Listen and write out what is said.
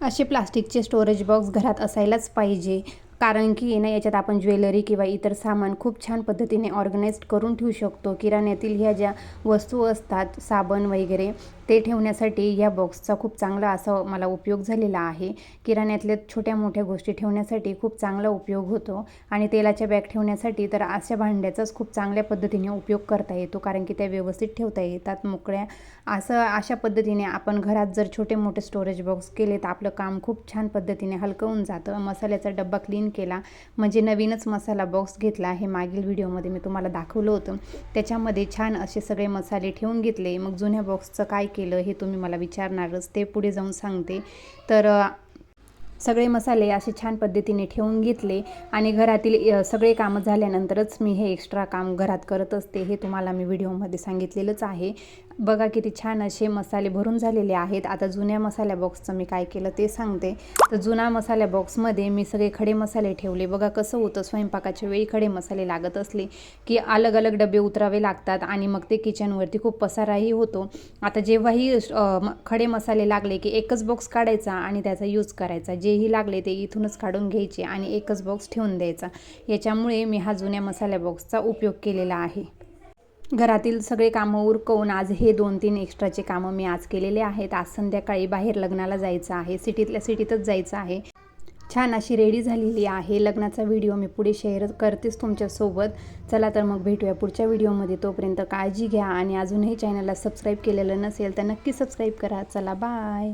असे प्लास्टिकचे storage box घरात असायलाच पाहिजे, कारण की ना याच्यात आपण ज्वेलरी किंवा इतर सामान खूप छान पद्धतीने ऑर्गनाइज्ड करून ठेवू शकतो. किराण्यातील ह्या ज्या वस्तू असतात, साबण वगैरे, ते ठेवण्यासाठी या बॉक्सचा खूप चांगला असा मला उपयोग झालेला आहे. किराण्यातल्या छोट्या मोठ्या गोष्टी ठेवण्यासाठी खूप चांगला उपयोग होतो आणि तेलाच्या बॅग ठेवण्यासाठी तर अशा भांड्याचाच खूप चांगल्या पद्धतीने उपयोग करता येतो, कारण की त्या व्यवस्थित ठेवता येतात मोकळ्या. अशा पद्धतीने आपण घरात जर छोटे मोठे स्टोरेज बॉक्स केले तर आपलं काम खूप छान पद्धतीने हलकं होऊन जातं. मसाल्याचा डब्बा क्लीन केला म्हणजे नवीनच मसाला बॉक्स घेतला आहे. मागील व्हिडिओमध्ये मी तुम्हाला दाखवलं होतं. त्याच्यामध्ये छान असे सगळे मसाले ठेवून घेतले. मग जुन्या बॉक्सचं काय केलं हे तुम्ही मला विचारणारच, ते पुढे जाऊन सांगते. तर सगळे मसाले असे छान पद्धतीने ठेवून घेतले आणि घरातील सगळे कामं झाल्यानंतरच मी हे एक्स्ट्रा काम घरात करत असते, हे तुम्हाला मी व्हिडिओमध्ये सांगितलेलंच आहे. बघा किती छान असे मसाले भरून झालेले आहेत. आता जुन्या मसाल्या बॉक्सचं मी काय केलं ते सांगते. तर जुना मसाल्या बॉक्समध्ये मी सगळे खडे मसाले ठेवले. बघा कसं होतं, स्वयंपाकाच्या वेळी खडे मसाले लागत असले की अलग अलग डबे उतरावे लागतात आणि मग ते किचनवरती खूप पसाराही होतो. आता जेव्हाही खडे मसाले लागले की एकच बॉक्स काढायचा आणि त्याचा यूज करायचा. जेही लागले ते इथूनच काढून घ्यायचे आणि एकच बॉक्स ठेवून द्यायचा. याच्यामुळे मी हा जुन्या मसाल्या बॉक्सचा उपयोग केलेला आहे. घरातील सगळे कामं उरकवून आज हे 2-3 एक्स्ट्राचे कामं मी आज केलेले आहेत. आज संध्याकाळी बाहेर लग्नाला जायचं आहे, सिटीतल्या सिटीतच जायचं आहे. छान अशी रेडी झालेली आहे. लग्नाचा व्हिडिओ मी पुढे शेअर करतेच तुमच्यासोबत. चला तर मग भेटूया पुढच्या व्हिडिओमध्ये. तोपर्यंत काळजी घ्या आणि अजूनही चॅनलला सबस्क्राईब केलेलं नसेल तर नक्की सबस्क्राईब करा. चला बाय.